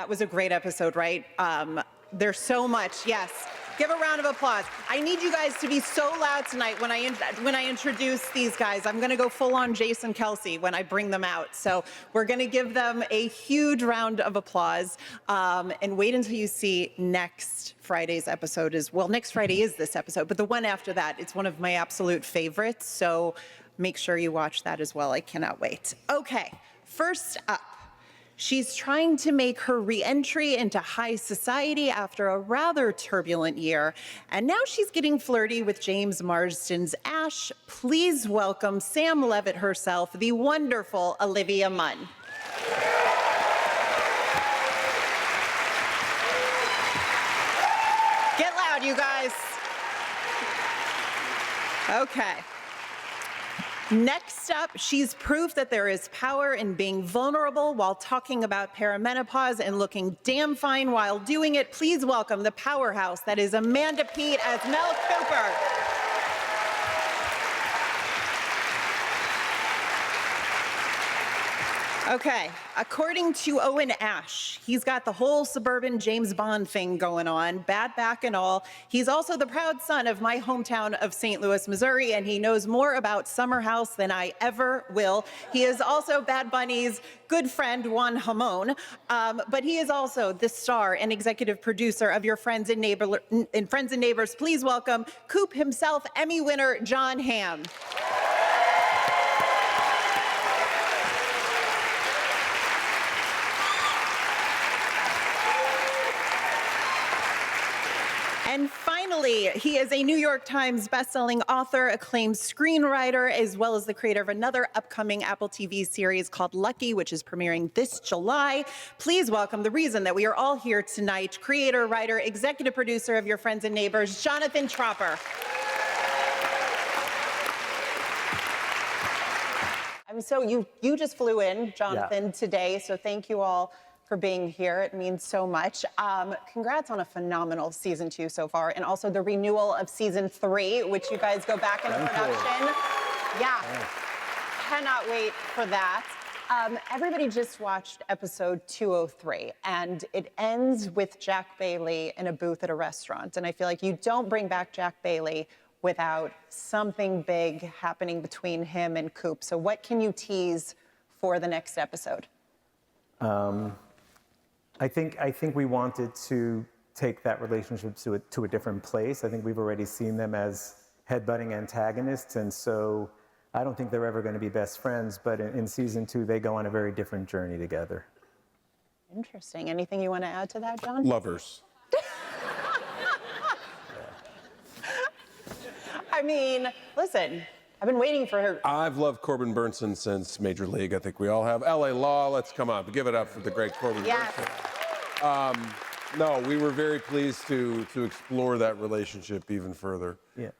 That was a great episode, right? There's so much, yes. Give a round of applause. I need you guys to be so loud tonight when I introduce these guys. I'm gonna go full on Jason Kelsey when I bring them out. So we're gonna give them a huge round of applause and wait until you see next Friday's episode next Friday is this episode, but the one after that, it's one of my absolute favorites. So make sure you watch that as well. I cannot wait. Okay, first up. She's trying to make her re-entry into high society after a rather turbulent year, and now she's getting flirty with James Marsden's Ash. Please welcome Sam Levitt herself, the wonderful Olivia Munn. Get loud, you guys. Okay. Next up, she's proof that there is power in being vulnerable while talking about perimenopause and looking damn fine while doing it. Please welcome the powerhouse that is Amanda Peet as Mel Cooper. Okay, according to Owen Ash, he's got the whole suburban James Bond thing going on, bad back and all. He's also the proud son of my hometown of St. Louis, Missouri, and he knows more about Summer House than I ever will. He is also Bad Bunny's good friend, Jon Hamm, but he is also the star and executive producer of your Friends and Neighbors. Please welcome Coop himself, Emmy winner, Jon Hamm. And finally, he is a New York Times bestselling author, acclaimed screenwriter, as well as the creator of another upcoming Apple TV series called Lucky, which is premiering this July. Please welcome the reason that we are all here tonight, creator, writer, executive producer of Your Friends and Neighbors, Jonathan Tropper. You just flew in, Jonathan, today, so thank you all for being here. It means so much. Congrats on a phenomenal season 2 so far, and also the renewal of season 3, which you guys go back into production. Yeah, cannot wait for that. Everybody just watched episode 203, and it ends with Jack Bailey in a booth at a restaurant. And I feel like you don't bring back Jack Bailey without something big happening between him and Coop. So what can you tease for the next episode? I think we wanted to take that relationship to a different place. I think we've already seen them as headbutting antagonists, and so I don't think they're ever going to be best friends, but in season 2, they go on a very different journey together. Interesting. Anything you want to add to that, John? Lovers. I mean, listen, I've been waiting for her. I've loved Corbin Burnson since Major League. I think we all have. LA Law, let's come on. Give it up for the great Corbin Burnson. No, we were very pleased to explore that relationship even further. Yeah.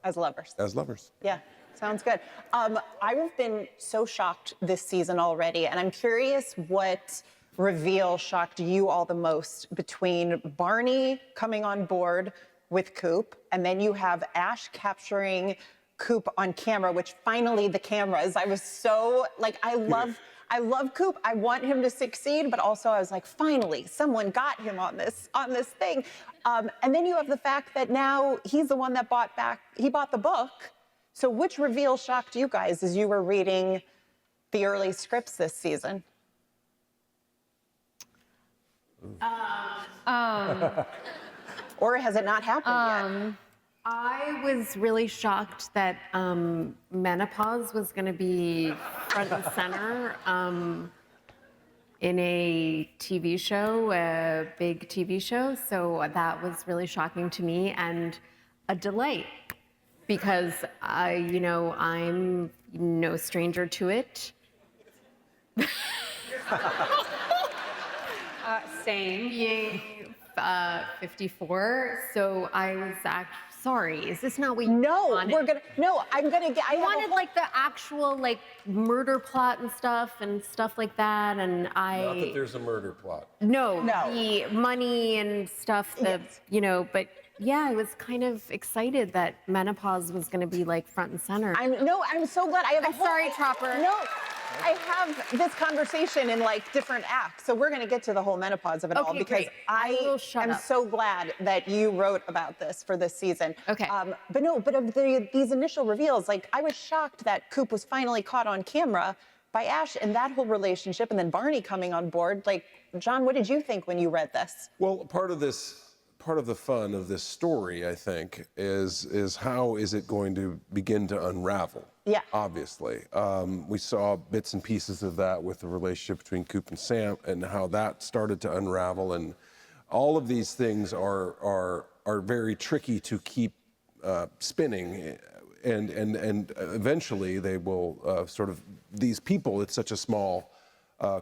As lovers. As lovers. Yeah, sounds good. I've been so shocked this season already, and I'm curious what reveal shocked you all the most between Barney coming on board with Coop, and then you have Ash capturing Coop on camera, which finally the cameras, I was so, like, I love Coop. I want him to succeed, but also I was like, finally, someone got him on this thing. And then you have the fact that now he's the one that bought the book. So which reveal shocked you guys as you were reading the early scripts this season? Or has it not happened yet? I was really shocked that menopause was going to be front and center in a TV show, a big TV show. So that was really shocking to me and a delight because I'm no stranger to it. Same. Being 54, so I was actually sorry. Is this not what you wanted? I wanted like the actual like murder plot and stuff like that, and Not that there's a murder plot. No. The money and stuff. But yeah, I was kind of excited that menopause was going to be like front and center. I'm so glad. Sorry, Tropper. No. I have this conversation in like different acts, so we're going to get to the whole menopause of it all Okay, because great. I will shut am up. so glad that you wrote about this for this season. Okay. But of these initial reveals, like I was shocked that Coop was finally caught on camera by Ash and that whole relationship, and then Barney coming on board. Like, John, what did you think when you read this? Well, part of the fun of this story, I think, is how is it going to begin to unravel? Yeah. Obviously, we saw bits and pieces of that with the relationship between Coop and Sam, and how that started to unravel, and all of these things are very tricky to keep spinning, and eventually they will sort of these people. It's such a small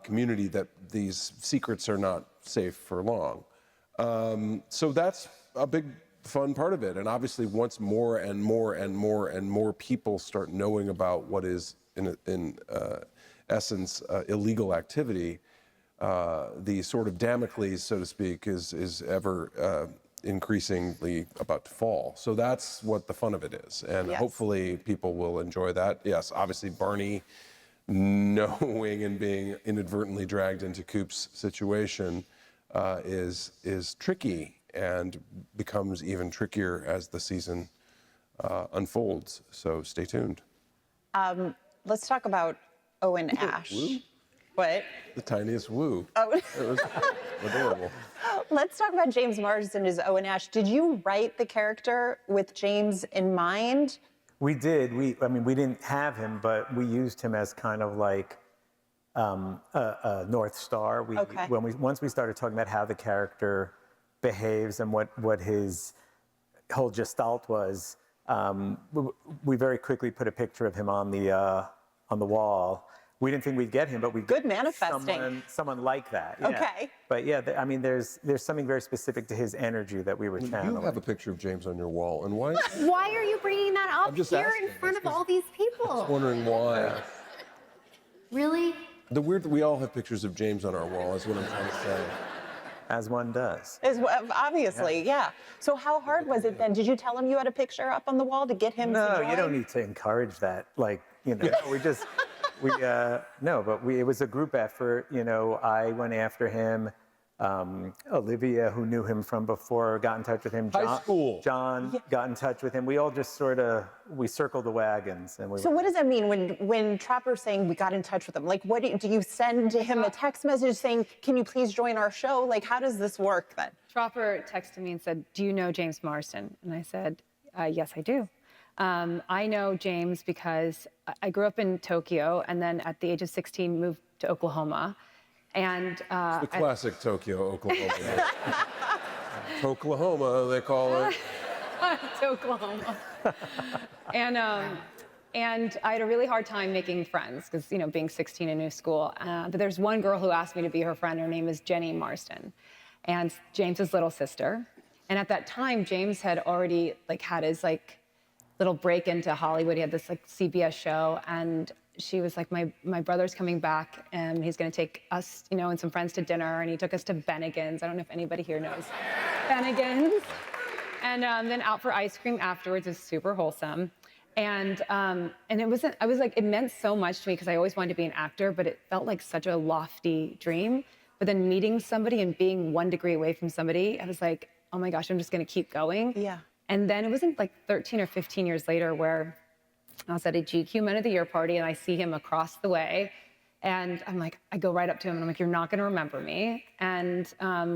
community that these secrets are not safe for long. So that's a big fun part of it. And obviously once more and more people start knowing about what is in essence illegal activity, the sort of Damocles, so to speak, is ever increasingly about to fall. So that's what the fun of it is. And Yes. hopefully people will enjoy that. Yes, obviously Barney knowing and being inadvertently dragged into Coop's situation is tricky and becomes even trickier as the season unfolds. So stay tuned. Let's talk about Owen Ash. Woo? What? The tiniest woo. Oh. It was adorable. Let's talk about James Marsden as Owen Ash. Did you write the character with James in mind? We did. I mean, we didn't have him, but we used him as kind of like a North Star. Okay. Once we started talking about how the character behaves and what his whole gestalt was, we very quickly put a picture of him on the wall. We didn't think we'd get him, but we Good manifesting. someone like that. Yeah. Okay. But yeah, I mean, there's something very specific to his energy that we were channeling. You have a picture of James on your wall, and why? Why are you bringing that up I'm just here asking. in front of Just all these people? Wondering why. Really? The weird that we all have pictures of James on our wall is what I'm trying to say. As one does. Obviously, yeah. So how hard was it then? Did you tell him you had a picture up on the wall to get him to No, join? you don't need to encourage that. Like, you know, it was a group effort. You know, I went after him. Olivia, who knew him from before, got in touch with him. High school. John got in touch with him. We all just we circled the wagons. And So what does that mean when Tropper's saying we got in touch with him? Like, what do you send him a text message saying, can you please join our show? Like, how does this work then? Tropper texted me and said, do you know James Marsden? And I said, yes, I do. I know James because I grew up in Tokyo and then at the age of 16 moved to Oklahoma. And The classic Tokyo, Oklahoma. Oklahoma, they call it. to Oklahoma. And I had a really hard time making friends because, you know, being 16 in new school. But there's one girl who asked me to be her friend. Her name is Jenny Marsden. And James's little sister. And at that time, James had already had his little break into Hollywood. He had this CBS show, and she was like, my brother's coming back, and he's gonna take us, you know, and some friends to dinner, and he took us to Bennigan's. I don't know if anybody here knows Bennigan's. And then out for ice cream afterwards. It was super wholesome. And it wasn't, I was like, it meant so much to me because I always wanted to be an actor, but it felt like such a lofty dream. But then meeting somebody and being 1 degree away from somebody, I was like, oh my gosh, I'm just gonna keep going. Yeah. And then it wasn't 13 or 15 years later where I was at a GQ Men of the Year party and I see him across the way. And I'm like, I go right up to him and I'm like, you're not gonna remember me. And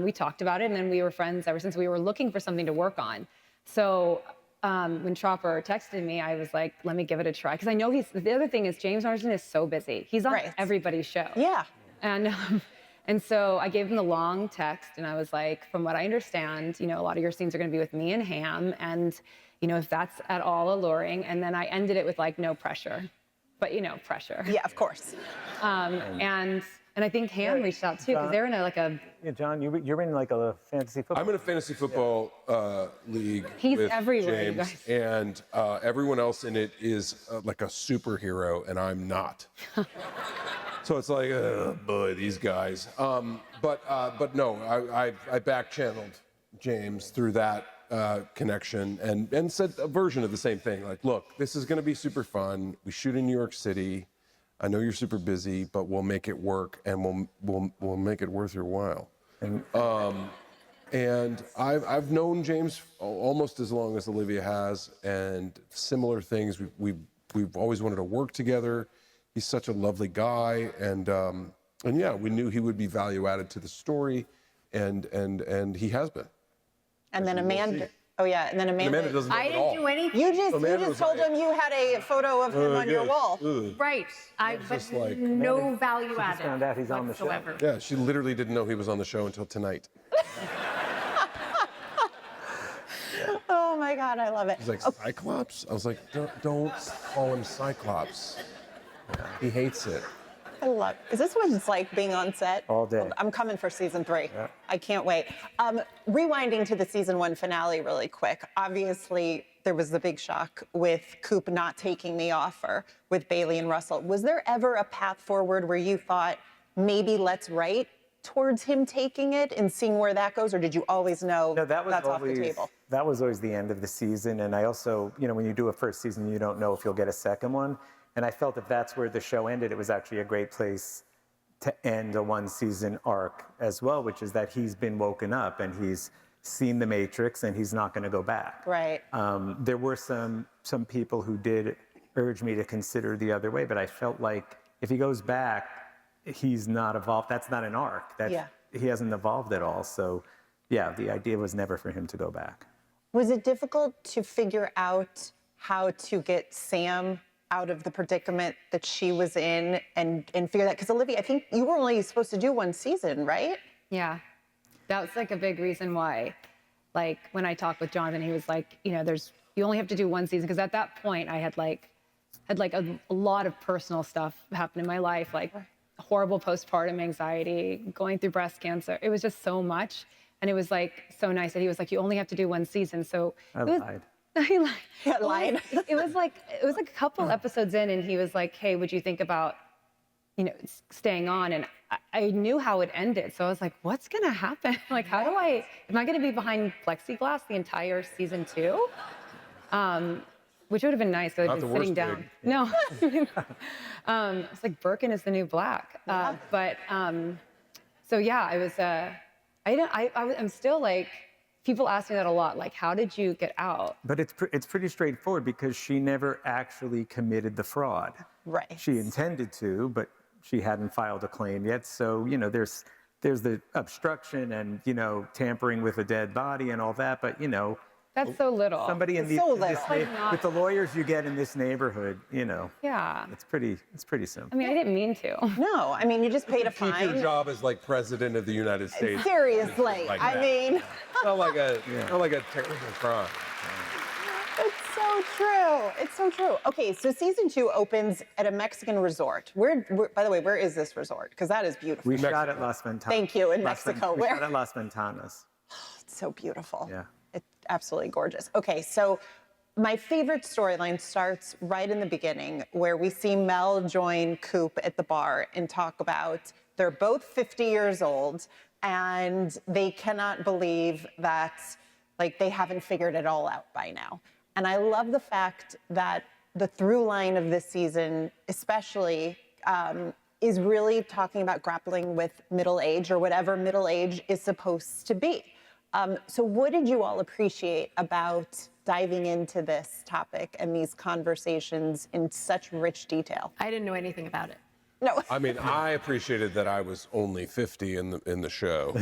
we talked about it, and then we were friends ever since. We were looking for something to work on. So when Tropper texted me, I was like, let me give it a try. Because I know the other thing is James Marsden is so busy. He's on everybody's show. Yeah. And so I gave him the long text, and I was like, from what I understand, you know, a lot of your scenes are going to be with me and Hamm, and, you know, if that's at all alluring. And then I ended it with no pressure, but, you know, pressure. Yeah, of course. And I think Hamm reached out too, because they're in Yeah, John, you're in a fantasy football. I'm in a fantasy football league. He's with everywhere, you James, guys. and everyone else in it is like a superhero, and I'm not. So it's like, oh boy, these guys. But no, I back-channeled James through that connection and said a version of the same thing. Like, look, this is going to be super fun. We shoot in New York City. I know you're super busy, but we'll make it work, and we'll make it worth your while. And I've known James almost as long as Olivia has, and similar things. We've always wanted to work together. He's such a lovely guy, and yeah, we knew he would be value added to the story, and he has been. And then Amanda. Oh yeah, and then Amanda. Doesn't know I at didn't all. do anything. You just told him you had a photo of him on your wall. Right. But just like- no value added found out he's on the show. whatsoever. Yeah, she literally didn't know he was on the show until tonight. Oh my God, I love it. He's like, Cyclops? I was like, don't call him Cyclops. He hates it. I love. Is this what it's like being on set? All day. I'm coming for season 3. Yeah. I can't wait. Rewinding to the season 1 finale really quick. Obviously, there was the big shock with Coop not taking the offer with Bailey and Russell. Was there ever a path forward where you thought maybe let's write towards him taking it and seeing where that goes, or did you always know No, that was that's always, off the table? That was always the end of the season. And I also, when you do a first season, you don't know if you'll get a second one. And I felt if that's where the show ended, it was actually a great place to end a 1-season arc as well, which is that he's been woken up and he's seen the Matrix and he's not going to go back. Right. There were some people who did urge me to consider the other way, but I felt like if he goes back, he's not evolved. That's not an arc. Yeah. He hasn't evolved at all. So, yeah, the idea was never for him to go back. Was it difficult to figure out how to get Sam out of the predicament that she was in and figure that? Because Olivia, I think you were only supposed to do 1 season, right? Yeah, that was like a big reason why. Like when I talked with Jonathan, he was like, you only have to do 1 season, because at that point I had a lot of personal stuff happen in my life, like horrible postpartum anxiety, going through breast cancer. It was just so much, and it was like so nice that he was like, you only have to do 1 season. So I lied. Lied. It was like a couple episodes in, and he was like, hey, would you think about staying on? And I knew how it ended, so I was like, what's gonna happen? Like, am I gonna be behind plexiglass the entire season 2? Which would have been nice. I'd Not been the sitting worst down. gig. No. It's like Birkin is the new black. So yeah, I was. I'm still like. People ask me that a lot. Like, how did you get out? But it's pretty straightforward because she never actually committed the fraud. Right. She intended to, but she hadn't filed a claim yet. So, there's the obstruction and, tampering with a dead body and all that. But, That's so little. somebody in, So in this little. with the lawyers you get in this neighborhood, Yeah. it's pretty simple. I mean, I didn't mean to. No, I mean, you just paid a Keep your fine. job as like president of the United States. Seriously, Like I that. mean, Not like a terrible crime. it's so true. It's so true. Okay, so season 2 opens at a Mexican resort. By the way, where is this resort? Because that is beautiful. We shot at Las Ventanas. Thank you, in Mexico. We Where? shot at Las Ventanas. It's so beautiful. Yeah. It's absolutely gorgeous. Okay, so my favorite storyline starts right in the beginning, where we see Mel join Coop at the bar and talk about they're both 50 years old and they cannot believe that they haven't figured it all out by now. And I love the fact that the through line of this season, especially, is really talking about grappling with middle age, or whatever middle age is supposed to be. So what did you all appreciate about diving into this topic and these conversations in such rich detail? I didn't know anything about it. No. I mean, I appreciated that I was only 50 in the show,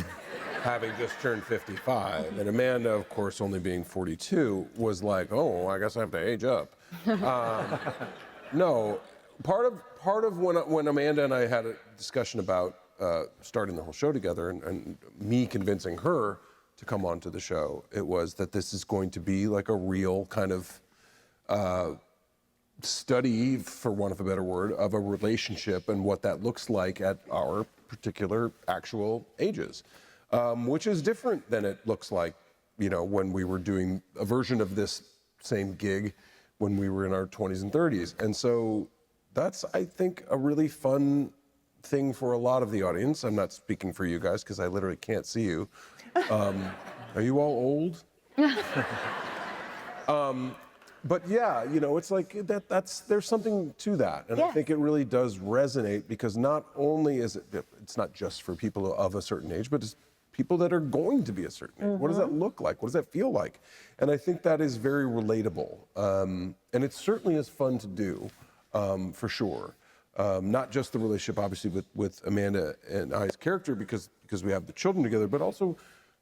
having just turned 55, and Amanda, of course, only being 42, was like, oh, I guess I have to age up. No, part of when Amanda and I had a discussion about starting the whole show together, and me convincing her to come onto the show, it was that this is going to be like a real kind of study, for want of a better word, of a relationship and what that looks like at our particular actual ages, which is different than it looks like, when we were doing a version of this same gig when we were in our 20s and 30s. And so that's, I think, a really fun thing for a lot of the audience. I'm not speaking for you guys because I literally can't see you. Are you all old? But yeah, it's like there's something to that. And I Yes. think it really does resonate because not only is it's not just for people of a certain age, but it's people that are going to be a certain age. What does that look like? What does that feel like? And I think that is very relatable. And it certainly is fun to do, for sure. Not just the relationship, obviously, with Amanda and I's character because we have the children together, but also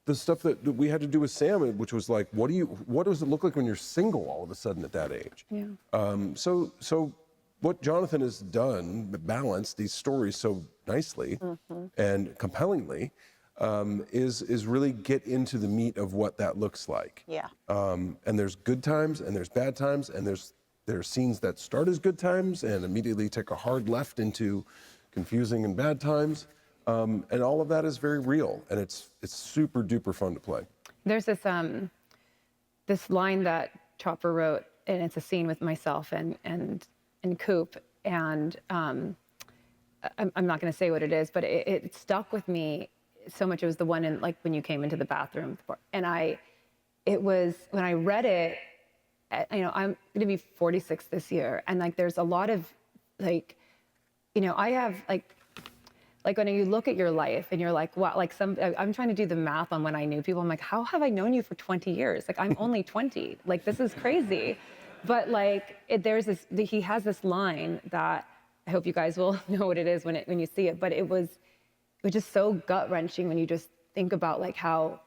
the stuff that we had to do with Sam, which was like, what does it look like when you're single all of a sudden at that age? Yeah. So what Jonathan has done, balanced these stories so nicely and compellingly, is really get into the meat of what that looks like. Yeah. And there's good times and there's bad times and there are scenes that start as good times and immediately take a hard left into confusing and bad times. And all of that is very real, and it's super duper fun to play. There's this line that Tropper wrote, and it's a scene with myself and Coop, and I'm not going to say what it is, but it stuck with me so much. It was the one in like when you came into the bathroom, and it was when I read it. I'm going to be 46 this year, and like there's a lot of like, I have like when you look at your life and you're like, wow, like I'm trying to do the math on when I knew people. I'm like, how have I known you for 20 years? Like I'm only 20. Like this is crazy. But like he has this line that I hope you guys will know what it is when you see it. But it was just so gut wrenching when you just think about like how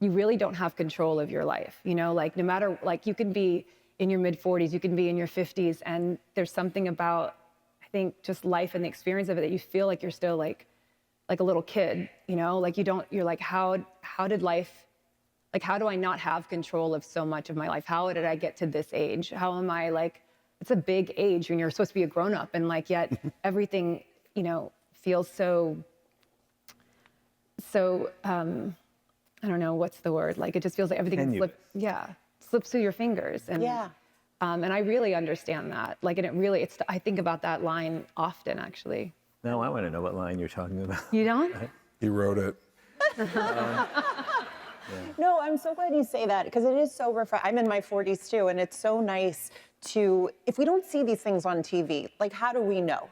you really don't have control of your life. Like no matter, like you can be in your mid 40s, you can be in your 50s, and there's something about, I think, just life and the experience of it that you feel like you're still like a little kid, like you're like, how did life, like, how do I not have control of so much of my life? How did I get to this age? How am I like, it's a big age when you're supposed to be a grown up, and like, yet everything, feels so, I don't know, what's the word? Like, it just feels like everything slips through your fingers. And Yeah. And I really understand that. Like, and I think about that line often, actually. Now I want to know what line you're talking about. You don't? He wrote it. No, I'm so glad you say that because it is so refreshing. I'm in my 40s too, and it's so nice if we don't see these things on TV, like how do we know,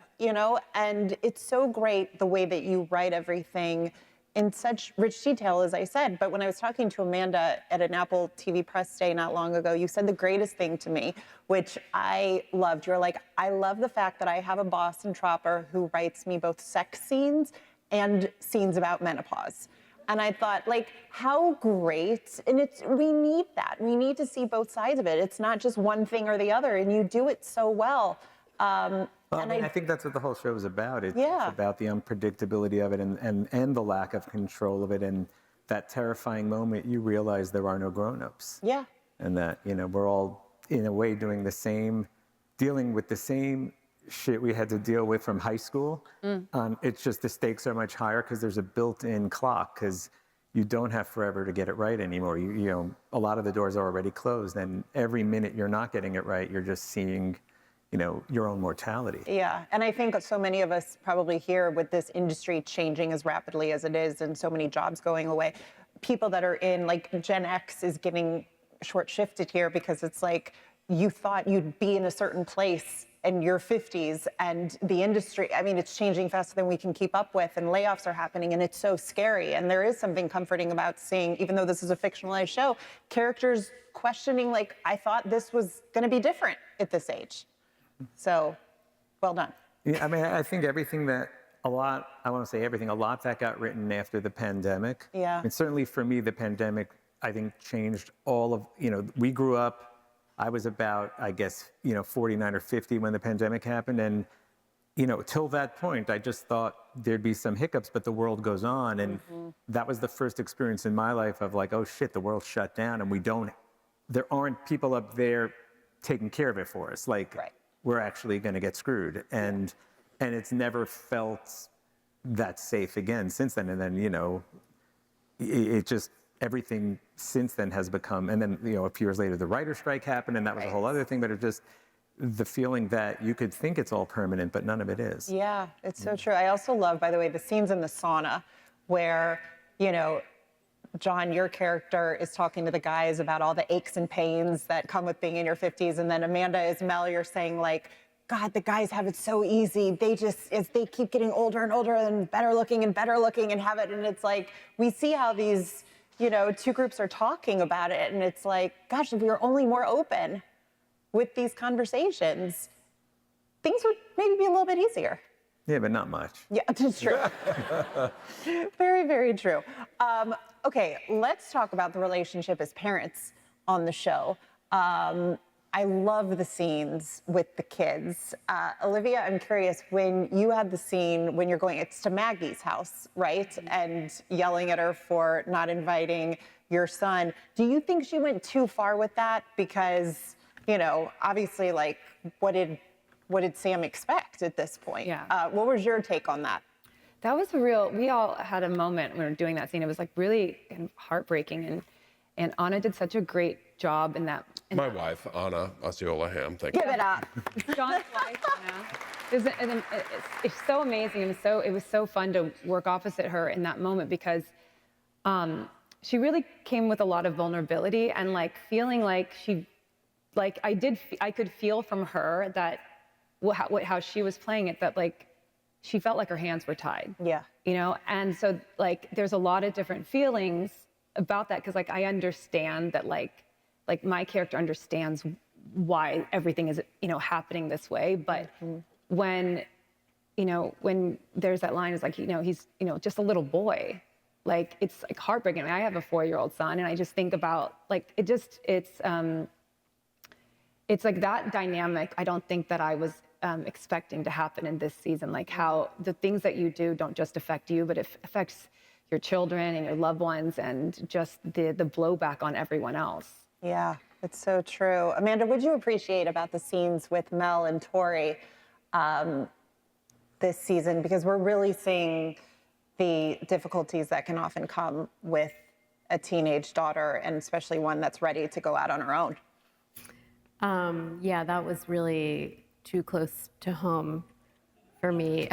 And it's so great the way that you write everything in such rich detail, as I said. But when I was talking to Amanda at an Apple TV press day not long ago, you said the greatest thing to me, which I loved. You're like, I love the fact that I have a boss in Tropper who writes me both sex scenes and scenes about menopause. And I thought, like, how great. And we need that. We need to see both sides of it. It's not just one thing or the other, and you do it so well. Well, I think that's what the whole show is about. It's about the unpredictability of it and the lack of control of it. And that terrifying moment, you realize there are no grown-ups. Yeah. And that, we're all, in a way, dealing with the same shit we had to deal with from high school. It's just the stakes are much higher because there's a built-in clock, because you don't have forever to get it right anymore. A lot of the doors are already closed, and every minute you're not getting it right, you're just seeing your own mortality. Yeah, and I think so many of us probably here, with this industry changing as rapidly as it is and so many jobs going away, people that are in, like, Gen X is getting short-shifted here because it's like you thought you'd be in a certain place in your 50s, and the industry, I mean, it's changing faster than we can keep up with, and layoffs are happening, and it's so scary. And there is something comforting about seeing, even though this is a fictionalized show, characters questioning, like, I thought this was going to be different at this age. So, well done. Yeah, I mean, I think a lot that got written after the pandemic. Yeah. And certainly for me, the pandemic, I think, changed all of, we grew up, I was about, I guess, 49 or 50 when the pandemic happened. And, till that point, I just thought there'd be some hiccups, but the world goes on. And that was the first experience in my life of like, oh shit, the world shut down and there aren't people up there taking care of it for us. Like, we're actually going to get screwed. And it's never felt that safe again since then. And then, it just, everything since then has become, and then, a few years later, the writer's strike happened, and that was a whole other thing, but it just, the feeling that you could think it's all permanent, but none of it is. Yeah, it's so true. I also love, by the way, the scenes in the sauna where, Jon, your character is talking to the guys about all the aches and pains that come with being in your 50s. And then Amanda, as Mel, you're saying like, God, the guys have it so easy. They just, as they keep getting older and older and better looking and have it. And it's like, we see how these, you know, two groups are talking about it. And it's like, gosh, if we were only more open with these conversations, things would maybe be a little bit easier. Yeah, but not much. Yeah, that's true. Very, very true. Okay, let's talk about the relationship as parents on the show. I love the scenes with the kids. Olivia, I'm curious, when you had the scene when you're going, it's to Maggie's house, right? And yelling at her for not inviting your son. Do you think she went too far with that? Because, you know, obviously, like, what did Sam expect at this point? Yeah. What was your take on that? That was real. We all had a moment when we were doing that scene. It was like really heartbreaking, and Anna did such a great job in that. My wife, Anna Osceola Hamm, thank you. Give it up. John's wife, Anna. It's so amazing. It was so fun to work opposite her in that moment because she really came with a lot of vulnerability and like feeling like I could feel from her that how she was playing it, that like she felt like her hands were tied. Yeah. You know, and so like there's a lot of different feelings about that because like I understand that like my character understands why everything is, you know, happening this way, but when there's that line, it's like, you know, he's, you know, just a little boy, like it's like heartbreaking. I mean, I have a 4-year-old son, and I just think about like it's like that dynamic. I don't think that I was expecting to happen in this season, like how the things that you do don't just affect you, but it affects your children and your loved ones, and just the blowback on everyone else. Yeah, it's so true. Amanda, what did you appreciate about the scenes with Mel and Tori this season? Because we're really seeing the difficulties that can often come with a teenage daughter, and especially one that's ready to go out on her own. Yeah, that was really too close to home for me.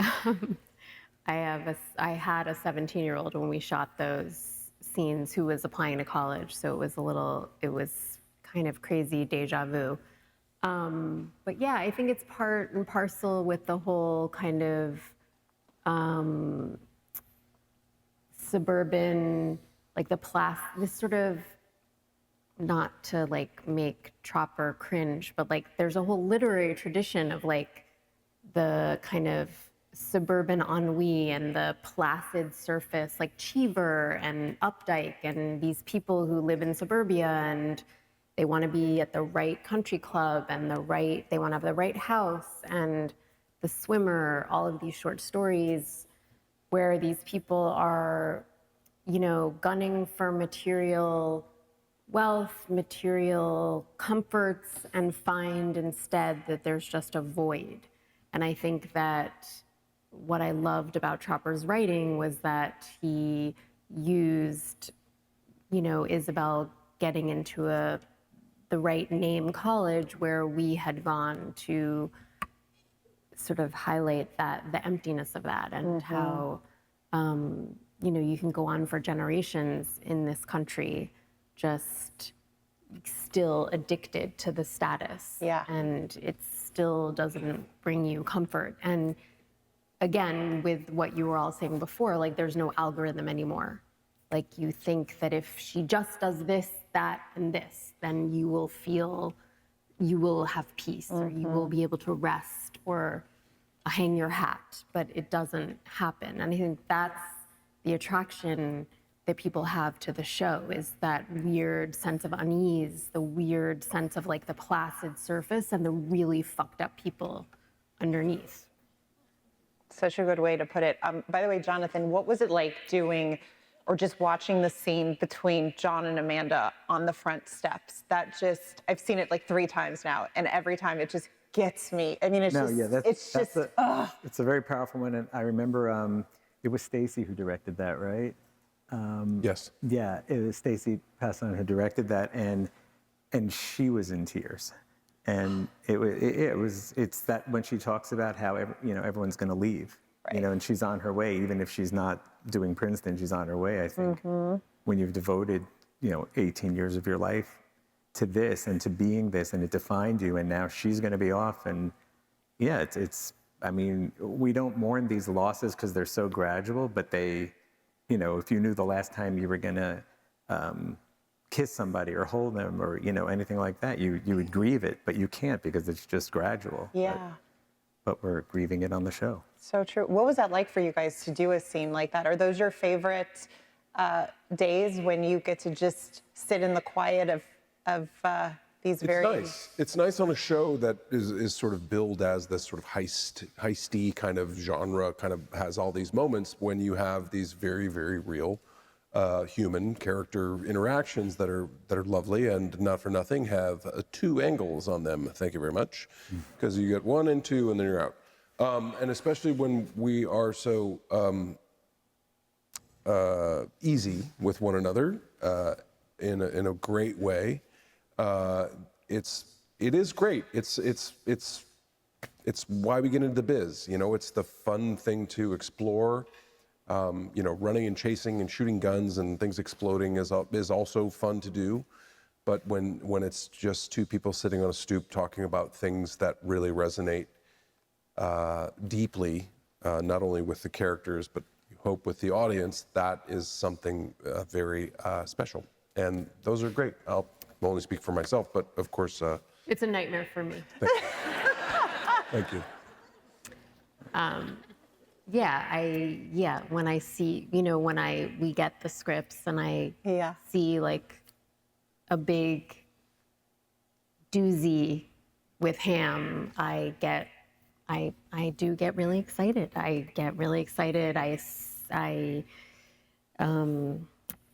I had a 17-year-old when we shot those scenes who was applying to college, so it was kind of crazy deja vu. But yeah, I think it's part and parcel with the whole kind of suburban, like this sort of, not to like make Tropper cringe, but like there's a whole literary tradition of like the kind of suburban ennui and the placid surface, like Cheever and Updike and these people who live in suburbia and they want to be at the right country club and they want to have the right house and The Swimmer, all of these short stories where these people are, you know, gunning for material wealth, material comforts, and find instead that there's just a void. And I think that what I loved about Tropper's writing was that he used, you know, Isabel getting into the right name college where we had gone to sort of highlight the emptiness of that and how, you know, you can go on for generations in this country just still addicted to the status. Yeah. And it still doesn't bring you comfort. And again, with what you were all saying before, like there's no algorithm anymore. Like you think that if she just does this, that, and this, then you will have peace or you will be able to rest or hang your hat, but it doesn't happen. And I think that's the attraction that people have to the show, is that weird sense of unease, the weird sense of like the placid surface and the really fucked up people underneath. Such a good way to put it. By the way, Jonathan, what was it like doing or just watching the scene between Jon and Amanda on the front steps? That just, I've seen it like 3 times now, and every time it just gets me. I mean, it's it's a very powerful one. And I remember it was Stacy who directed that, right? Yes. Yeah, it was Stacy Passon who directed that, and she was in tears. And it's that when she talks about how everyone's going to leave, right. you know, and she's on her way, even if she's not doing Princeton, she's on her way, I think. when you've devoted, 18 years of your life to this and to being this, and it defined you, and now she's going to be off, and yeah, I mean, we don't mourn these losses because they're so gradual, but they, if you knew the last time you were going to kiss somebody or hold them or, anything like that, you would grieve it, but you can't because it's just gradual. Yeah. But we're grieving it on the show. So true. What was that like for you guys to do a scene like that? Are those your favorite days when you get to just sit in the quiet of these very... It's nice. It's nice on a show that is sort of billed as this sort of heisty kind of genre, kind of has all these moments when you have these very, very real human character interactions that are lovely, and not for nothing have 2 angles on them. Thank you very much, because you get 1 and 2 and then you're out. And especially when we are so easy with one another in a great way. It is great. It's why we get into the biz. It's the fun thing to explore. Running and chasing and shooting guns and things exploding is also fun to do. But when it's just 2 people sitting on a stoop talking about things that really resonate deeply, not only with the characters, but you hope with the audience, that is something very special. And those are great. I'll only speak for myself, but of course... It's a nightmare for me. Thank you. When I see, when we get the scripts and I see like a big doozy with Hamm, I do get really excited.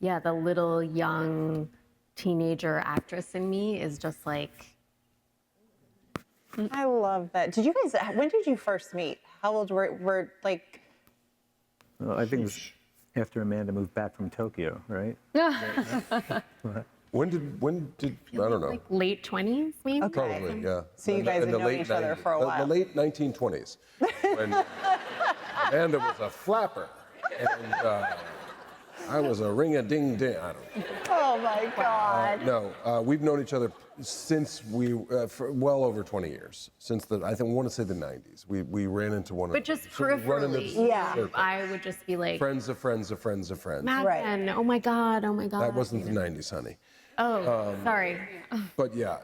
The little young teenager actress in me is just like... I love that. When did you first meet? How old were like... Well, I think it was after Amanda moved back from Tokyo, right? When did I don't know. Like late 20s, maybe? Okay. Probably, yeah. So you guys In have known each other for a while. The late 1920s, when Amanda was a flapper, and I was a ring-a-ding-ding. I don't know. Oh my God. No, we've known each other since for well over 20 years. Since I want to say the 90s. We ran into one But another. just peripherally, I would just be like... Friends of friends of friends of friends. Madeline, oh my God. That wasn't the 90s, honey. Oh, sorry. But yeah,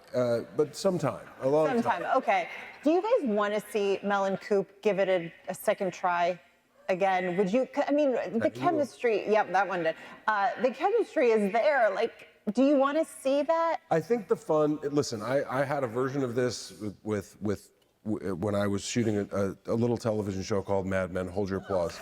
but sometime, a long time. Okay. Do you guys want to see Mel and Coop give it a second try again? Would you? I mean, the chemistry. Yep, that one did. The chemistry is there. Like, do you want to see that? I think the fun. Listen, I had a version of this with when I was shooting a little television show called Mad Men. Hold your applause.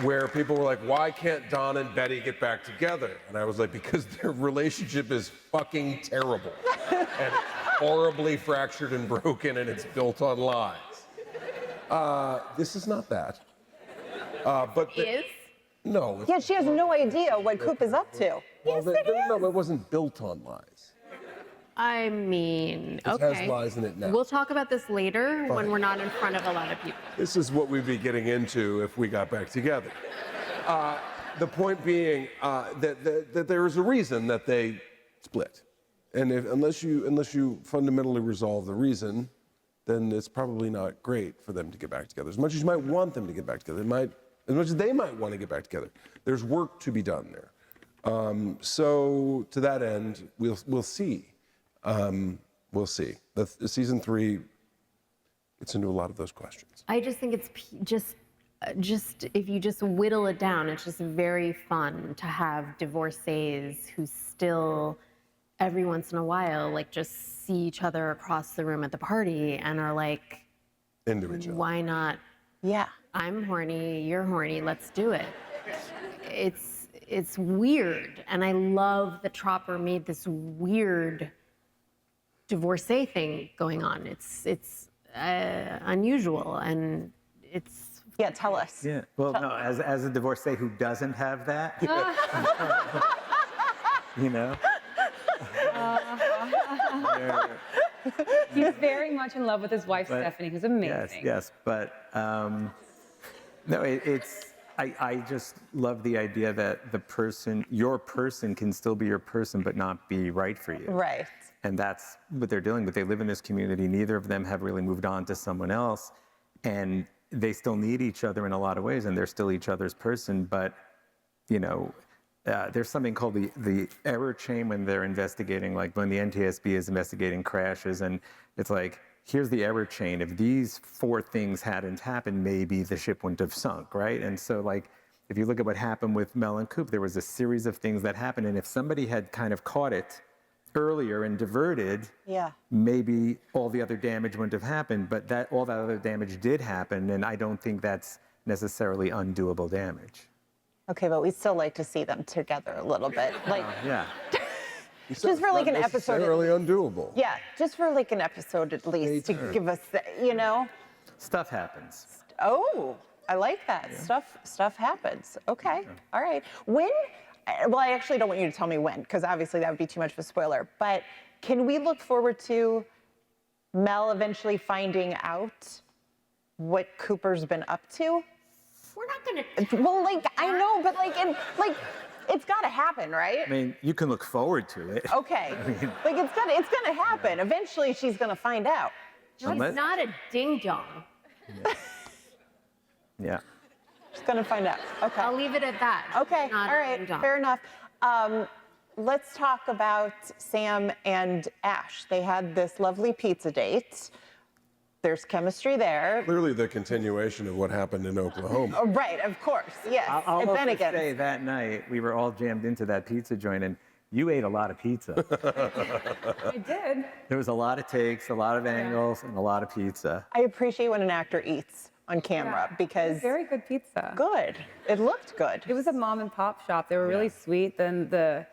Where people were like, why can't Don and Betty get back together? And I was like, because their relationship is fucking terrible. And it's horribly fractured and broken, and it's built on lies. This is not that. But Is? No. Yeah, she has no idea what Coop is up to. Well, no, it wasn't built on lies. I mean, It okay. has lies in it now. We'll talk about this later when we're not in front of a lot of people. This is what we'd be getting into if we got back together. The point being that there is a reason that they split, and unless you fundamentally resolve the reason, then it's probably not great for them to get back together. As much as you might want them to get back together, as much as they might want to get back together, there's work to be done there. So to that end, we'll see. We'll see. The season 3 gets into a lot of those questions. I just think it's just if you just whittle it down, it's just very fun to have divorcees who still every once in a while like just see each other across the room at the party and are like, Into each other. Why not? Yeah. I'm horny, you're horny, let's do it. It's weird, and I love that Tropper made this weird divorcee thing going on. It's unusual, and it's... Yeah, tell us. Yeah. Well, no, as a divorcee who doesn't have that, you know? He's very much in love with his wife, Stephanie, who's amazing. Yes, but no, it's. I just love the idea that your person can still be your person, but not be right for you. Right. And that's what they're dealing with. They live in this community. Neither of them have really moved on to someone else. And they still need each other in a lot of ways, and they're still each other's person. But, there's something called the error chain when they're investigating, like when the NTSB is investigating crashes. And it's like, here's the error chain. If these 4 things hadn't happened, maybe the ship wouldn't have sunk, right? And so, like, if you look at what happened with Mel and Coop, there was a series of things that happened. And if somebody had kind of caught it earlier and diverted, maybe all the other damage wouldn't have happened. But all that other damage did happen, and I don't think that's necessarily undoable damage. Okay, but we'd still like to see them together a little bit. Like, Yeah. just for like an episode. Necessarily undoable. Yeah, just for like an episode at least to give us, Stuff happens. Oh, I like that. Stuff happens. Okay. All right. When? Well, I actually don't want you to tell me when, because obviously that would be too much of a spoiler. But can we look forward to Mel eventually finding out what Cooper's been up to? We're not going to. Well, like, I know, but it's got to happen, right? I mean, you can look forward to it. Okay. Like, it's gonna happen. Eventually, she's gonna find out. No, it's not a ding dong. Yeah. She's gonna find out. Okay. I'll leave it at that. Okay. Not All a right. ding dong. Fair enough. Let's talk about Sam and Ash. They had this lovely pizza date. There's chemistry there. Clearly the continuation of what happened in Oklahoma. Oh, right, of course, yes. I'll And also then again, say that night, we were all jammed into that pizza joint, and you ate a lot of pizza. I did. There was a lot of takes, a lot of angles, and a lot of pizza. I appreciate when an actor eats on camera because Very good pizza. good. It looked good. It was a mom and pop shop. They were really sweet. Then the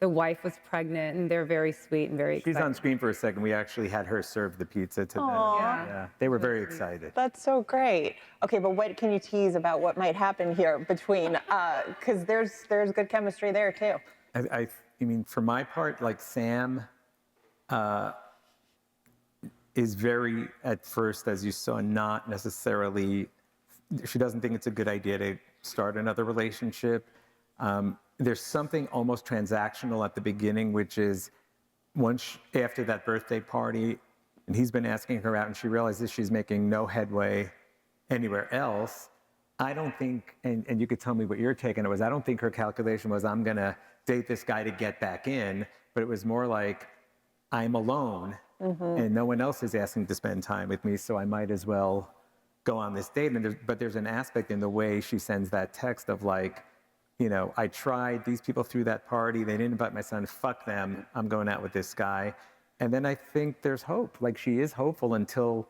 wife was pregnant, and they're very sweet and very She's excited. on screen for a second. We actually had her serve the pizza to them. Yeah. They were very excited. That's so great. Okay, but what can you tease about what might happen here between? Because there's good chemistry there too. I mean, for my part, like Sam is very, at first, as you saw, not necessarily, she doesn't think it's a good idea to start another relationship. There's something almost transactional at the beginning, which is after that birthday party, and he's been asking her out, and she realizes she's making no headway anywhere else. I don't think, and you could tell me what your take on it was, I don't think her calculation was, I'm going to date this guy to get back in, but it was more like, I'm alone, and no one else is asking to spend time with me, so I might as well go on this date. But there's an aspect in the way she sends that text of like, I tried, these people threw that party, they didn't invite my son, fuck them, I'm going out with this guy. And then I think there's hope. Like, she is hopeful until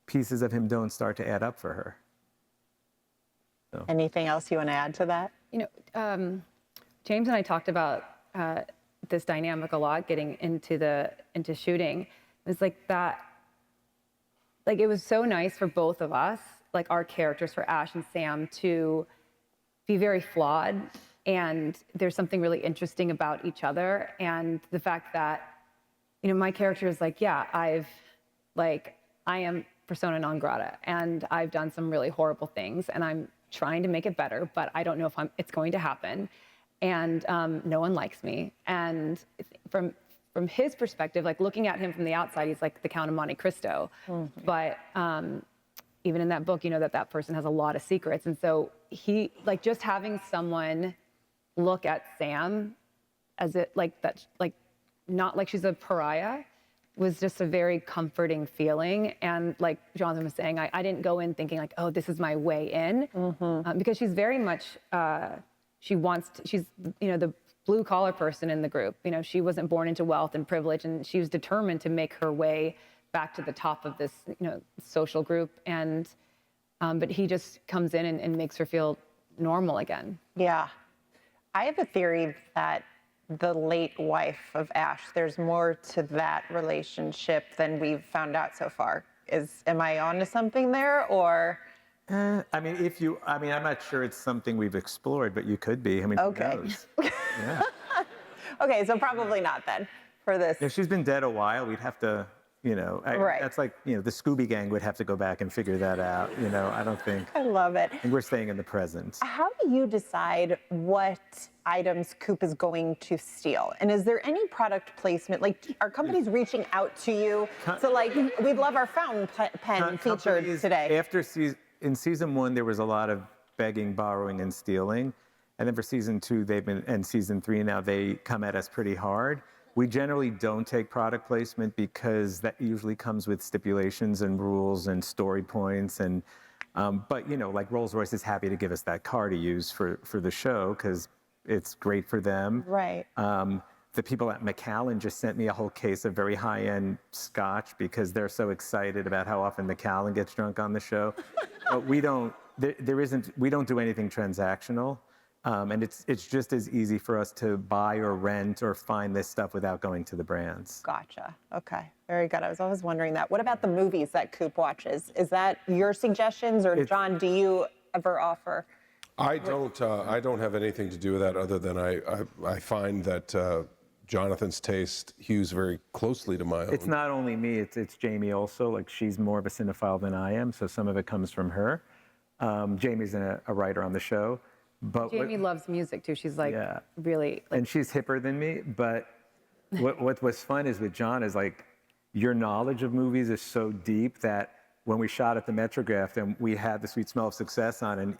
pieces of him don't start to add up for her. So. Anything else you want to add to that? James and I talked about this dynamic a lot, getting into shooting. It was like that. Like, it was so nice for both of us, like our characters, for Ash and Sam, to be very flawed, and there's something really interesting about each other, and the fact that, my character is like, I am persona non grata, and I've done some really horrible things, and I'm trying to make it better, but I don't know if it's going to happen, and no one likes me. And from his perspective, like looking at him from the outside, he's like the Count of Monte Cristo, but even in that book, that person has a lot of secrets. And so he, like, just having someone look at Sam as not like she's a pariah was just a very comforting feeling. And like Jonathan was saying, I didn't go in thinking like, oh, this is my way in, because she's very much, she's the blue collar person in the group. She wasn't born into wealth and privilege, and she was determined to make her way back to the top of this, social group. And, but he just comes in and makes her feel normal again. Yeah. I have a theory that the late wife of Ash, there's more to that relationship than we've found out so far. Am I onto something there, or? I'm not sure it's something we've explored, but you could be. Who knows? Yeah. Okay, so probably not then for this. If she's been dead a while, we'd have to Right. That's like, the Scooby Gang would have to go back and figure that out. I don't think. I love it. And we're staying in the present. How do you decide what items Coop is going to steal? And is there any product placement? Like, are companies reaching out to you? So, like, we'd love our fountain pen featured Companies, today. in season 1, there was a lot of begging, borrowing, and stealing. And then for season 2, and season 3 now, they come at us pretty hard. We generally don't take product placement because that usually comes with stipulations and rules and story points. And but like Rolls-Royce is happy to give us that car to use for the show because it's great for them. Right. The people at Macallan just sent me a whole case of very high-end scotch because they're so excited about how often Macallan gets drunk on the show. But we don't. We don't do anything transactional. And it's just as easy for us to buy or rent or find this stuff without going to the brands. Gotcha. Okay. Very good. I was always wondering that. What about the movies that Coop watches? Is that your suggestions, or John, do you ever offer? I don't have anything to do with that other than I find that Jonathan's taste hews very closely to my own. It's not only me, it's Jamie also. Like, she's more of a cinephile than I am, so some of it comes from her. Jamie's a writer on the show. But Jamie loves music too. She's like really. And she's hipper than me. But what's fun is with John is like your knowledge of movies is so deep that when we shot at the Metrograph and we had The Sweet Smell of Success on,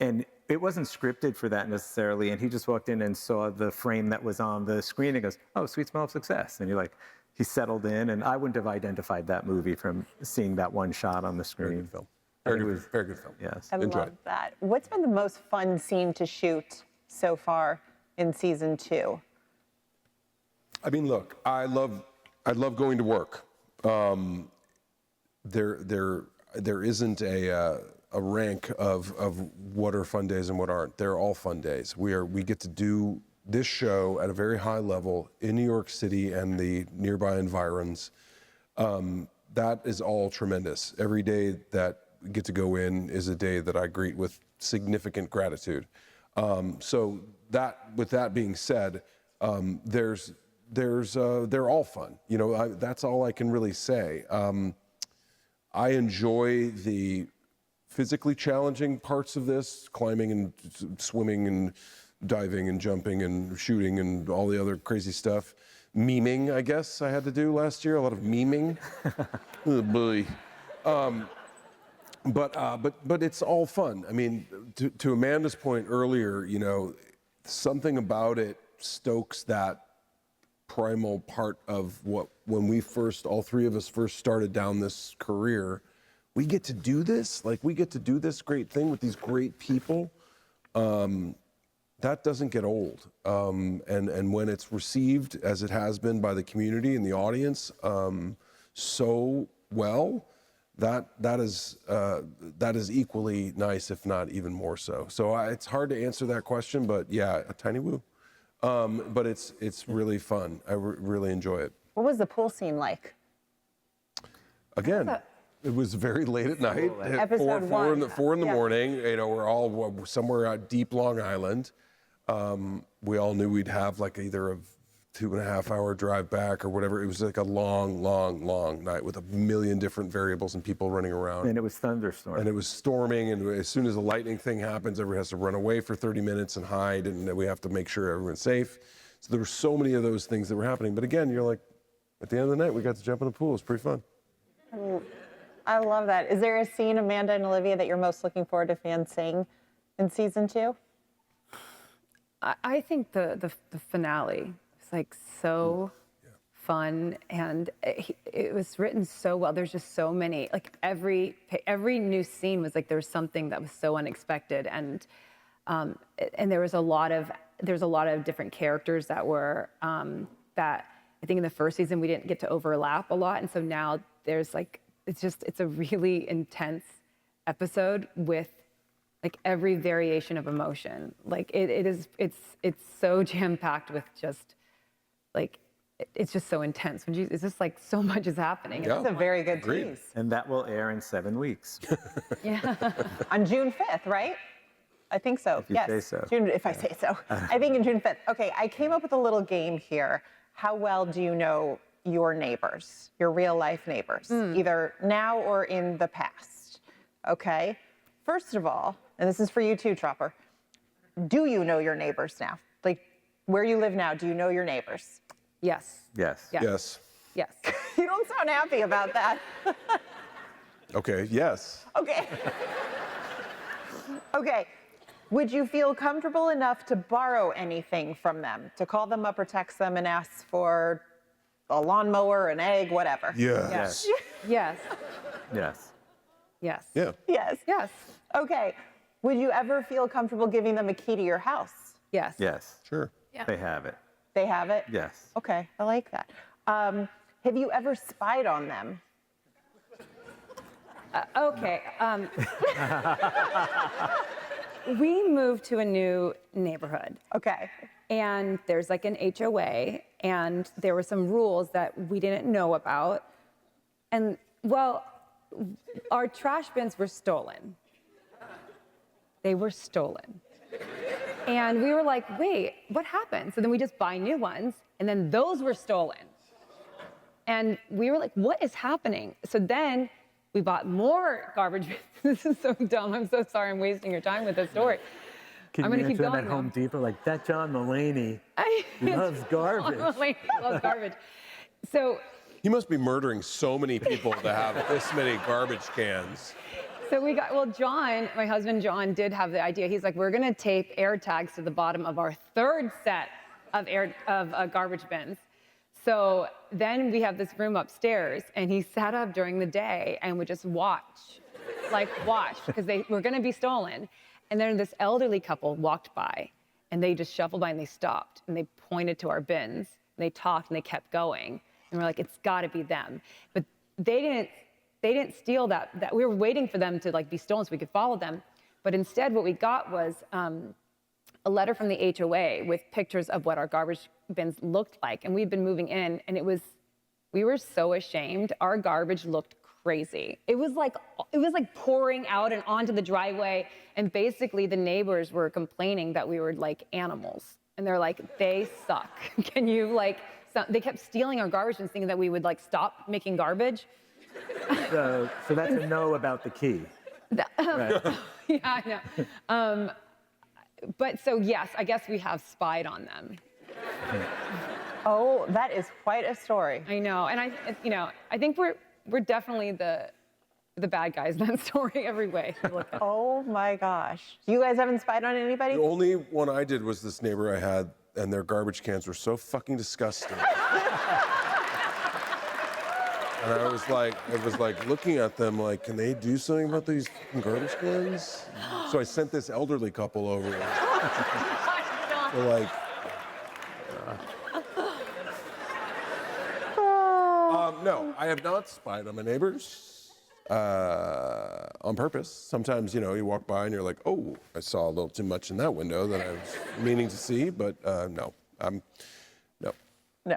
and it wasn't scripted for that necessarily. And he just walked in and saw the frame that was on the screen and goes, "Oh, Sweet Smell of Success." And he settled in. And I wouldn't have identified that movie from seeing that one shot on the screen. Very good film. Very good film. Yes. I love that. What's been the most fun scene to shoot so far in season 2? I mean, look, I love going to work. There isn't a rank of what are fun days and what aren't. They're all fun days. We get to do this show at a very high level in New York City and the nearby environs. That is all tremendous. Every day that we get to go in is a day that I greet with significant gratitude. So with that being said, they're all fun. That's all I can really say. I enjoy the physically challenging parts of this, climbing and swimming and diving and jumping and shooting and all the other crazy stuff. Memeing, I guess I had to do last year, a lot of memeing. Oh boy. But it's all fun. I mean, to Amanda's point earlier, something about it stokes that primal part of when all three of us first started down this career. We get to do this, we get to do this great thing with these great people. That doesn't get old. And when it's received, as it has been by the community and the audience, so well, that is equally nice, if not even more so. So it's hard to answer that question, but yeah, a tiny woo. But it's really fun. I really enjoy it. What was the pool scene like? Again, it was very late at night. Episode 1. 4 in the morning. We're all somewhere out deep Long Island. We all knew we'd have either a 2.5-hour drive back or whatever. It was a long, long, long night with a million different variables and people running around. And it was thunderstorm. And it was storming, and as soon as the lightning thing happens, everyone has to run away for 30 minutes and hide, and we have to make sure everyone's safe. So there were so many of those things that were happening. But again, you're like, at the end of the night, we got to jump in the pool. It's pretty fun. I love that. Is there a scene, Amanda and Olivia, that you're most looking forward to fans seeing in season 2? I think the finale was so fun, and it was written so well. There's just so many, every new scene was there was something that was so unexpected, and there was a lot of different characters that were that I think in the first season we didn't get to overlap a lot, and so now there's it's a really intense episode with every variation of emotion. It's so jam-packed with just it's just so intense. It's just so much is happening. Yeah. It's a very good tease. And that will air in 7 weeks. Yeah. On June 5th, right? I think so. If you say so. If I say so. I think in June 5th. Okay, I came up with a little game here. How well do you know your neighbors, your real life neighbors, either now or in the past? Okay. First of all, and this is for you too, Tropper, do you know your neighbors now? Like, where you live now, do you know your neighbors? Yes. Yes. Yes. Yes. Yes. You don't sound happy about that. Okay, yes. Okay. Okay. Would you feel comfortable enough to borrow anything from them, to call them up or text them and ask for a lawnmower, an egg, whatever? Yes. Yes. Yes. Yes. Yeah. Yes. Yes. Okay. Would you ever feel comfortable giving them a key to your house? Yes. Yes. Sure. They have it. They have it? Yes. Okay, I like that. Have you ever spied on them? Okay. We moved to a new neighborhood. Okay. And there's like an HOA, and there were some rules that we didn't know about. And well, our trash bins were stolen. They were stolen. And we were like, wait, what happened? So then we just buy new ones, and then those were stolen. And we were like, what is happening? So then we bought more garbage bins. This is so dumb. I'm so sorry I'm wasting your time with this story. Can I'm you gonna keep answer them going at now. Home Depot like that? John Mulaney loves garbage. Loves garbage. So He must be murdering so many people to have this many garbage cans. we got, well, John, my husband John, did have the idea. He's like, we're gonna tape air tags to the bottom of our third set of garbage bins. So then we have this room upstairs, and he sat up during the day and would just watch, because they were gonna be stolen. And then this elderly couple walked by, and they just shuffled by, and they stopped, and they pointed to our bins, and they talked, and they kept going. And we're like, it's gotta be them. But they didn't steal that. We were waiting for them to be stolen so we could follow them. But instead what we got was a letter from the HOA with pictures of what our garbage bins looked like. And we'd been moving in, and we were so ashamed. Our garbage looked crazy. It was like pouring out and onto the driveway. And basically the neighbors were complaining that we were like animals. And they're like, they suck. Can you they kept stealing our garbage bins, thinking that we would stop making garbage. So that's a no about the key. Right. Yeah, I know. But so yes, I guess we have spied on them. Oh, that is quite a story. I know, and I think we're definitely the bad guys in that story every way. you look at it. Oh my gosh. You guys haven't spied on anybody? The only one I did was this neighbor I had, and their garbage cans were so fucking disgusting. And I was like looking at them like, can they do something about these fucking garbage cans? So I sent this elderly couple over. They're like, no, I have not spied on my neighbors on purpose. Sometimes, you walk by and you're like, oh, I saw a little too much in that window that I was meaning to see, but no. No. No.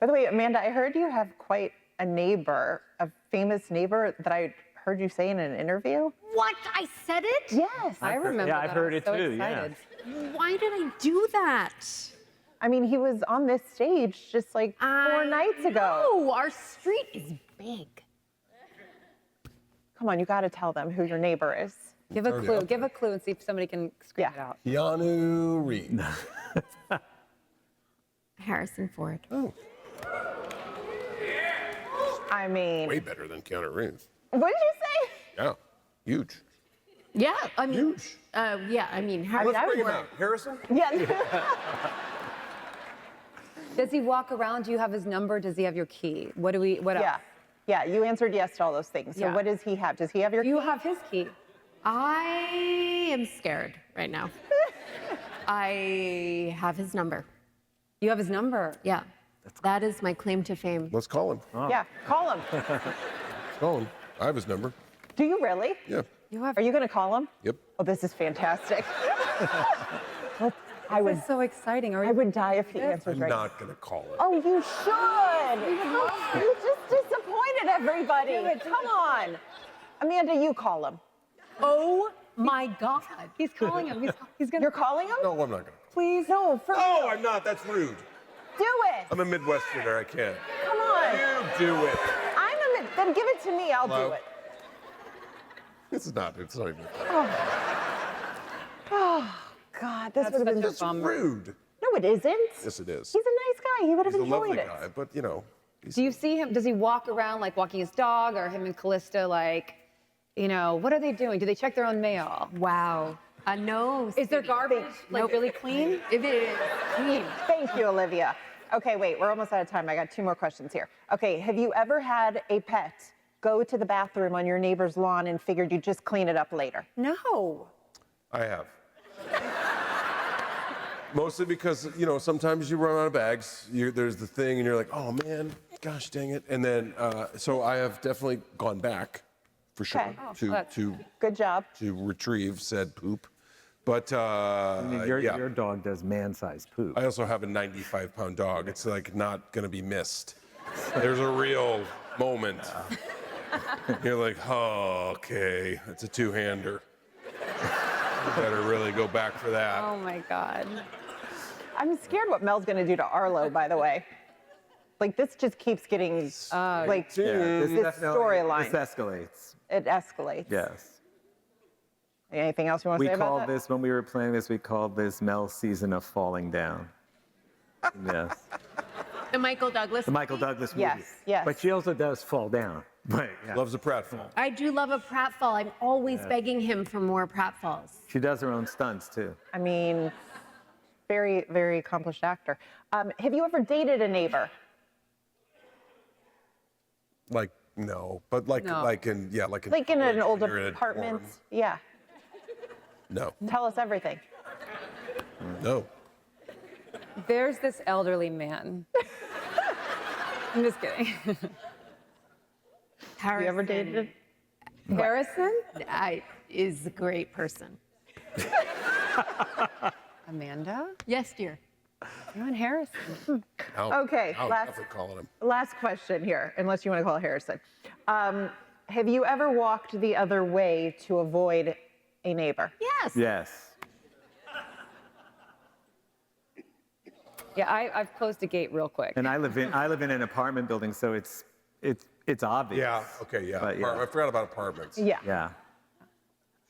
By the way, Amanda, I heard you have quite a neighbor, a famous neighbor that I heard you say in an interview. What? I said it? Yes. I remember Yeah, that. I've heard I it was so too, excited. Why did I do that? I mean, he was on this stage just 4 nights ago. No, our street is big. Come on, you got to tell them who your neighbor is. Give a clue. Give a clue and see if somebody can scream it out. Keanu Reeves. Harrison Ford. Oh, I mean, way better than Keanu Reeves. what did you say? Yeah, huge. Yeah, I mean, Huge. yeah, I mean, I Harrison would Bring him work. out. Harrison? Yeah. Does he walk around? Do you have his number? Does he have your key? What else? Yeah, you answered yes to all those things. So Yeah. what does he have? Does he have your You key? have his key. I am scared right now. I have his number. You have his number. Yeah, that is my claim to fame. Let's call him. Yeah, call him. Call him. I have his number. Do you really? Yeah. You have. Are you going to call him? Yep. Oh, this is fantastic. I This would is so exciting. Are I you? would die if he answers I'm right. not gonna call him. Oh, you should. You just disappointed everybody. Come on. Amanda, you call him. Oh my God. He's calling him. He's gonna. You're calling him? No, I'm not gonna. Please. No, for No, real. I'm not. That's rude. Do it. I'm a Midwesterner. I can't. Come on. do it. Then give it to me. I'll Hello? do it. It's not even. Oh, God, this would have been That's rude. No, it isn't. Yes, it is. He's a nice guy. He would have He's a enjoyed lovely it. guy, but you know. Do you see him? Does he walk around like walking his dog, or him and Callista like, what are they doing? Do they check their own mail? Wow. No. Is there garbage like really clean? It is clean. Thank you, Olivia. Okay, wait, we're almost out of time. I got 2 more questions here. Okay, have you ever had a pet go to the bathroom on your neighbor's lawn and figured you'd just clean it up later? No. I have. Mostly because, sometimes you run out of bags. There's the thing, and you're like, oh, man, gosh dang it. And then, so I have definitely gone back, for sure, Okay. to Good job. to retrieve said poop. But, Your dog does man-sized poop. I also have a 95-pound dog. It's like not going to be missed. There's a real moment. You're like, oh, okay, it's a two-hander. You better really go back for that. Oh my God. I'm scared what Mel's gonna do to Arlo, by the way. Like, this just keeps getting, this storyline. This escalates. It escalates. Yes. Anything else you want to We say about called that? this, when we were playing this, we called this Mel's season of falling down. Yes. The Michael Douglas. The Michael Douglas movie. Yes, yes. But she also does fall down. But yeah. Loves a pratfall. I do love a pratfall. I'm always begging him for more pratfalls. She does her own stunts too. I mean, very, very accomplished actor. Have you ever dated a neighbor? Like, no. But like No. like in Like in college an when old you're in a apartment? dorm. Yeah. No. Tell us everything. No. There's this elderly man. I'm just kidding. Have you ever dated? Harrison? Is a great person. Amanda? Yes, dear. You and Harrison. No. Okay, No, last- definitely calling him. Last question here, unless you want to call Harrison. Have you ever walked the other way to avoid a neighbor? Yes. Yes. Yeah, I've closed a gate real quick. And I live in an apartment building, so it's obvious. Yeah, okay, yeah. But, yeah. I forgot about apartments. Yeah. Yeah.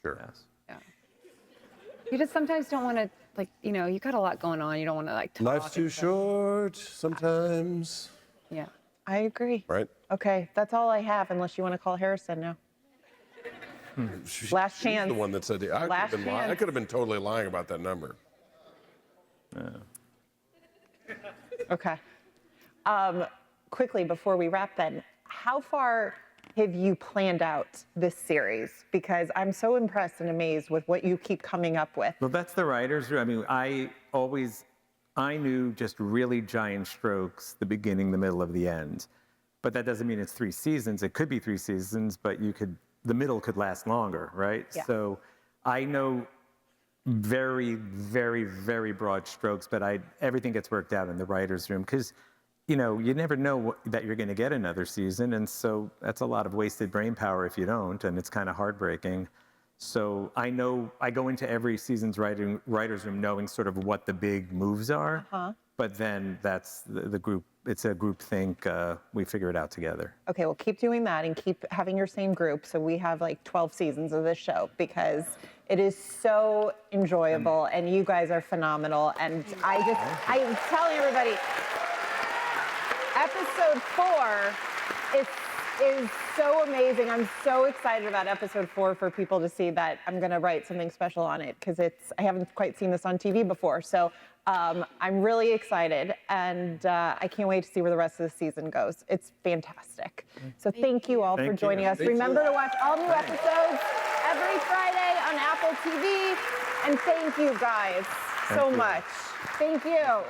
Sure. Yes. Yeah. You just sometimes don't want to, you got a lot going on. You don't want to, talk. Life's too and stuff. short sometimes. Yeah. I agree. Right? Okay, that's all I have, unless you want to call Harrison now. Last She's chance. the one that said I could Last have been lying. I chance. could have been totally lying about that number. Okay. Quickly, before we wrap then, how far have you planned out this series? Because I'm so impressed and amazed with what you keep coming up with. Well, that's the writer's room. I mean, I knew just really giant strokes, the beginning, the middle, of the end. But that doesn't mean it's 3 seasons. It could be 3 seasons, but the middle could last longer, right? Yeah. So I know very, very, very broad strokes, but everything gets worked out in the writer's room because, you never know that you're going to get another season. And so that's a lot of wasted brain power if you don't, and it's kind of heartbreaking. So I go into every season's writer's room knowing sort of what the big moves are, but then that's the group. It's a group think. We figure it out together. Okay, well, keep doing that and keep having your same group. So we have 12 seasons of this show because it is so enjoyable and you guys are phenomenal. And I'm telling everybody, episode 4 is so amazing. I'm so excited about episode 4 for people to see that. I'm going to write something special on it because I haven't quite seen this on TV before. So I'm really excited, and I can't wait to see where the rest of the season goes. It's fantastic. So thank you all for joining us. Remember to watch all new episodes every Friday on Apple TV. And thank you guys so much. Thank you.